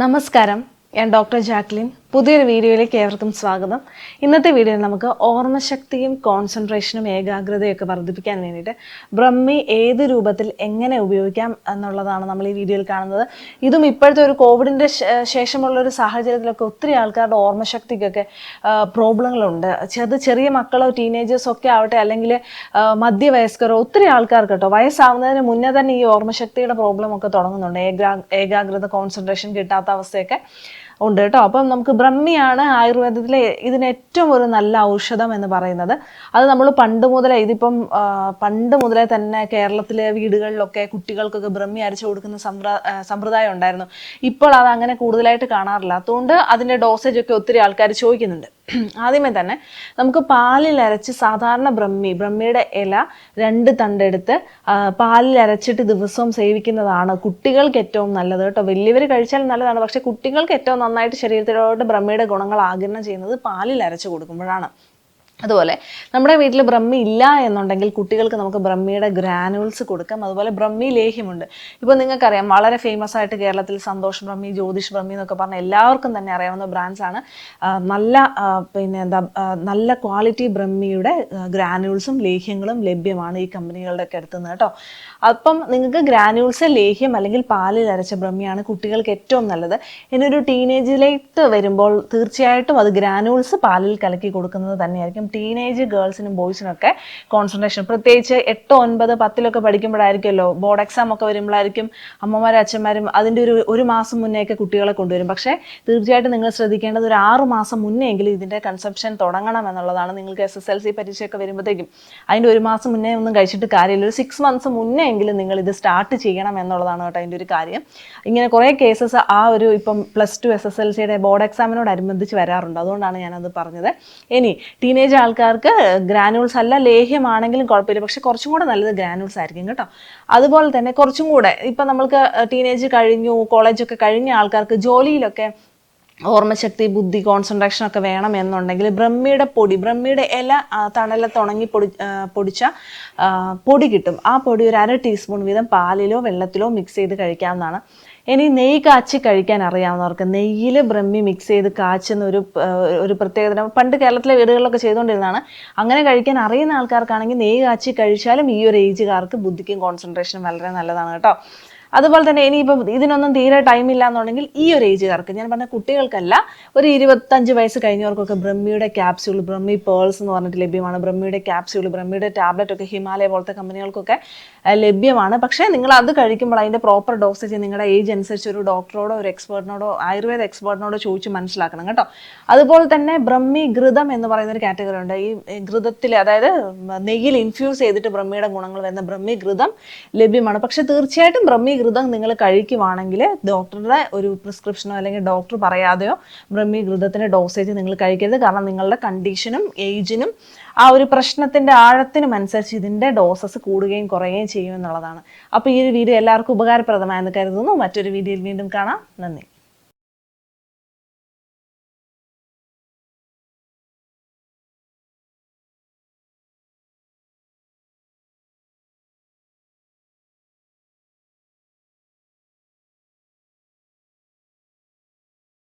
നമസ്കാരം, ഞാൻ doctor Jacqueline. പുതിയൊരു വീഡിയോയിലേക്ക് ഏവർക്കും സ്വാഗതം. ഇന്നത്തെ വീഡിയോയിൽ നമുക്ക് ഓർമ്മശക്തിയും കോൺസെൻട്രേഷനും ഏകാഗ്രതയൊക്കെ വർദ്ധിപ്പിക്കാൻ വേണ്ടിയിട്ട് ബ്രഹ്മി ഏത് രൂപത്തിൽ എങ്ങനെ ഉപയോഗിക്കാം എന്നുള്ളതാണ് നമ്മൾ ഈ വീഡിയോയിൽ കാണുന്നത്. ഇതും ഇപ്പോഴത്തെ ഒരു കോവിഡിൻ്റെ ശേഷമുള്ള ഒരു സാഹചര്യത്തിലൊക്കെ ഒത്തിരി ആൾക്കാരുടെ ഓർമ്മശക്തിക്കൊക്കെ പ്രോബ്ലങ്ങളുണ്ട്. അത് ചെറിയ മക്കളോ ടീനേജേഴ്സോ ഒക്കെ ആവട്ടെ, അല്ലെങ്കിൽ മധ്യവയസ്കരോ, ഒത്തിരി ആൾക്കാർക്ക് കേട്ടോ വയസ്സാവുന്നതിന് മുന്നേ തന്നെ ഈ ഓർമ്മശക്തിയുടെ പ്രോബ്ലം ഒക്കെ തുടങ്ങുന്നുണ്ട്. ഏകാഗ്രത, കോൺസെൻട്രേഷൻ കിട്ടാത്ത അവസ്ഥയൊക്കെ ഉണ്ട് കേട്ടോ. അപ്പം നമുക്ക് ബ്രഹ്മിയാണ് ആയുർവേദത്തിലെ ഇതിന് ഏറ്റവും ഒരു നല്ല ഔഷധം എന്ന് പറയുന്നത്. അത് നമ്മൾ പണ്ട് മുതലേ തന്നെ കേരളത്തിലെ വീടുകളിലൊക്കെ കുട്ടികൾക്കൊക്കെ ബ്രഹ്മി അരച്ചു കൊടുക്കുന്ന സമ്പ്രദായം ഉണ്ടായിരുന്നു. ഇപ്പോൾ അത് അങ്ങനെ കൂടുതലായിട്ട് കാണാറില്ല. അതുകൊണ്ട് അതിൻ്റെ ഡോസേജ് ഒക്കെ ഒത്തിരി ആൾക്കാർ ചോദിക്കുന്നുണ്ട്. ആദ്യമേ തന്നെ നമുക്ക് പാലിൽ അരച്ച് സാധാരണ ബ്രഹ്മിയുടെ ഇല 2 തണ്ടെടുത്ത് പാലിൽ അരച്ചിട്ട് ദിവസവും സേവിക്കുന്നതാണ് കുട്ടികൾക്ക് ഏറ്റവും നല്ലത് കേട്ടോ. വലിയവർ കഴിച്ചാൽ നല്ലതാണ്, പക്ഷെ കുട്ടികൾക്ക് ഏറ്റവും നന്നായിട്ട് ശരീരത്തിലോട്ട് ബ്രഹ്മിയുടെ ഗുണങ്ങൾ ആഗിരണം ചെയ്യുന്നത് പാലിൽ അരച്ച് കൊടുക്കുമ്പോഴാണ്. അതുപോലെ നമ്മുടെ വീട്ടിൽ ബ്രഹ്മി ഇല്ല എന്നുണ്ടെങ്കിൽ കുട്ടികൾക്ക് നമുക്ക് ബ്രഹ്മിയുടെ ഗ്രാനുൾസ് കൊടുക്കാം. അതുപോലെ ബ്രഹ്മി ലേഹ്യമുണ്ട്. ഇപ്പോൾ നിങ്ങൾക്കറിയാം, വളരെ ഫേമസ് ആയിട്ട് കേരളത്തിൽ സന്തോഷ് ബ്രഹ്മി, ജ്യോതിഷ് ബ്രഹ്മി എന്നൊക്കെ പറഞ്ഞാൽ എല്ലാവർക്കും തന്നെ അറിയാവുന്ന ബ്രാൻഡ്സാണ്. നല്ല ക്വാളിറ്റി ബ്രഹ്മിയുടെ ഗ്രാനുൾസും ലേഹ്യങ്ങളും ലഭ്യമാണ് ഈ കമ്പനികളുടെയൊക്കെ അടുത്തുനിന്ന് കേട്ടോ. അപ്പം നിങ്ങൾക്ക് ഗ്രാനുൾസ്, ലേഹ്യം അല്ലെങ്കിൽ പാലിൽ അരച്ച ബ്രഹ്മിയാണ് കുട്ടികൾക്ക് ഏറ്റവും നല്ലത്. ഇനി ഒരു ടീനേജിലേക്ക് വരുമ്പോൾ തീർച്ചയായിട്ടും അത് ഗ്രാനുൾസ് പാലിൽ കലക്കി കൊടുക്കുന്നത് തന്നെയായിരിക്കും. ടീനേജ് ഗേൾസിനും ബോയ്സിനൊക്കെ കോൺസെൻട്രേഷൻ, പ്രത്യേകിച്ച് 8, 9, 10 പഠിക്കുമ്പോഴായിരിക്കുമല്ലോ ബോർഡ് എക്സാം ഒക്കെ വരുമ്പോഴായിരിക്കും അമ്മമാരും അച്ഛന്മാരും അതിൻ്റെ ഒരു മാസം മുന്നേയൊക്കെ കുട്ടികളെ കൊണ്ടുവരും. പക്ഷേ തീർച്ചയായിട്ടും നിങ്ങൾ ശ്രദ്ധിക്കേണ്ടത് ഒരു 6 മാസം മുന്നേ എങ്കിലും ഇതിൻ്റെ കൺസപ്ഷൻ തുടങ്ങണം എന്നുള്ളതാണ്. നിങ്ങൾക്ക് SSLC പരീക്ഷയൊക്കെ വരുമ്പോഴത്തേക്കും അതിൻ്റെ 1 മാസം മുന്നേ ഒന്നും കഴിച്ചിട്ട് കാര്യമില്ല. ഒരു 6 മന്ത്സ് മുന്നേ എങ്കിലും നിങ്ങൾ ഇത് സ്റ്റാർട്ട് ചെയ്യണം എന്നുള്ളതാണ് കേട്ടോ അതിൻ്റെ ഒരു കാര്യം. ഇങ്ങനെ കുറേ കേസസ് ഇപ്പം +2 SSLCയുടെ ബോർഡ് എക്സാമിനോടനുബന്ധിച്ച് വരാറുണ്ട്. അതുകൊണ്ടാണ് ഞാനത് പറഞ്ഞത്. ഇനി ടീനേജ് ആൾക്കാർക്ക് ഗ്രാനുൾസ് അല്ല, ലേഹ്യമാണെങ്കിലും കുഴപ്പമില്ല, പക്ഷെ കുറച്ചും കൂടെ നല്ലത് ഗ്രാനുൾസ് ആയിരിക്കും കേട്ടോ. അതുപോലെ തന്നെ കുറച്ചും കൂടെ ഇപ്പം നമ്മൾക്ക് ടീനേജ് കഴിഞ്ഞു, കോളേജൊക്കെ കഴിഞ്ഞ ആൾക്കാർക്ക് ജോലിയിലൊക്കെ ഓർമ്മശക്തി, ബുദ്ധി, കോൺസെൻട്രേഷൻ ഒക്കെ വേണം എന്നുണ്ടെങ്കിൽ ബ്രഹ്മിയുടെ ഇല തണലത്ത് ഉണങ്ങി പൊടിച്ച പൊടി കിട്ടും. ആ പൊടി ഒരു 1/2 ടീസ്പൂൺ വീതം പാലിലോ വെള്ളത്തിലോ മിക്സ് ചെയ്ത് കഴിക്കാവുന്നതാണ്. ഇനി നെയ്യ് കാച്ചി കഴിക്കാൻ അറിയാവുന്നവർക്ക് നെയ്യിൽ ബ്രഹ്മി മിക്സ് ചെയ്ത് കാച്ചുന്ന ഒരു പ്രത്യേകത പണ്ട് കേരളത്തിലെ വീടുകളിലൊക്കെ ചെയ്തുകൊണ്ടിരുന്നതാണ്. അങ്ങനെ കഴിക്കാൻ അറിയുന്ന ആൾക്കാർക്കാണെങ്കിൽ നെയ്യ് കാച്ചി കഴിച്ചാലും ഈ ഒരു ഏജുകാർക്ക് ബുദ്ധിക്കും കോൺസെൻട്രേഷനും വളരെ നല്ലതാണ് കേട്ടോ. അതുപോലെ തന്നെ ഇനിയിപ്പം ഇതിനൊന്നും തീരെ ടൈമില്ല എന്നുണ്ടെങ്കിൽ ഈ ഒരു ഏജുകാർക്ക്, ഞാൻ പറഞ്ഞ കുട്ടികൾക്കല്ല, ഒരു 25 വയസ്സ് കഴിഞ്ഞവർക്കൊക്കെ ബ്രഹ്മിയുടെ ക്യാപ്സ്യൂൾ, ബ്രഹ്മി പേൾസ് എന്ന് പറഞ്ഞിട്ട് ലഭ്യമാണ്. ബ്രഹ്മിയുടെ ക്യാപ്സ്യൂൾ, ബ്രഹ്മിയുടെ ടാബ്ലറ്റ് ഒക്കെ ഹിമാലയ പോലത്തെ കമ്പനികൾക്കൊക്കെ ലഭ്യമാണ്. പക്ഷേ നിങ്ങൾ അത് കഴിക്കുമ്പോൾ അതിൻ്റെ പ്രോപ്പർ ഡോസേജ് നിങ്ങളുടെ ഏജ് അനുസരിച്ച് ഒരു ഡോക്ടറോടോ ഒരു എക്സ്പേർട്ടിനോടോ ആയുർവേദ എക്സ്പേർട്ടിനോടോ ചോദിച്ച് മനസ്സിലാക്കണം കേട്ടോ. അതുപോലെ തന്നെ ബ്രഹ്മി ഘൃതം എന്ന് പറയുന്ന ഒരു കാറ്റഗറി ഉണ്ട്. ഈ ഘൃതത്തിൽ, അതായത് നെയ്യിൽ ഇൻഫ്യൂസ് ചെയ്തിട്ട് ബ്രഹ്മിയുടെ ഗുണങ്ങൾ വരുന്ന ബ്രഹ്മി ഘൃതം ലഭ്യമാണ്. പക്ഷേ തീർച്ചയായിട്ടും ബ്രഹ്മി ഘൃതം നിങ്ങൾ കഴിക്കുവാണെങ്കിൽ ഡോക്ടറുടെ ഒരു പ്രിസ്ക്രിപ്ഷനോ അല്ലെങ്കിൽ ഡോക്ടർ പറയാതെയോ ബ്രഹ്മി ഘൃതത്തിൻ്റെ ഡോസേജ് നിങ്ങൾ കഴിക്കരുത്. കാരണം നിങ്ങളുടെ കണ്ടീഷനും ഏജിനും ആ ഒരു പ്രശ്നത്തിൻ്റെ ആഴത്തിനും അനുസരിച്ച് ഇതിൻ്റെ ഡോസസ് കൂടുകയും കുറയുകയും ചെയ്യും എന്നുള്ളതാണ്. അപ്പോൾ ഈ ഒരു വീഡിയോ എല്ലാവർക്കും ഉപകാരപ്രദമായെന്ന് കരുതുന്നു. മറ്റൊരു വീഡിയോയിൽ വീണ്ടും കാണാം. നന്ദി.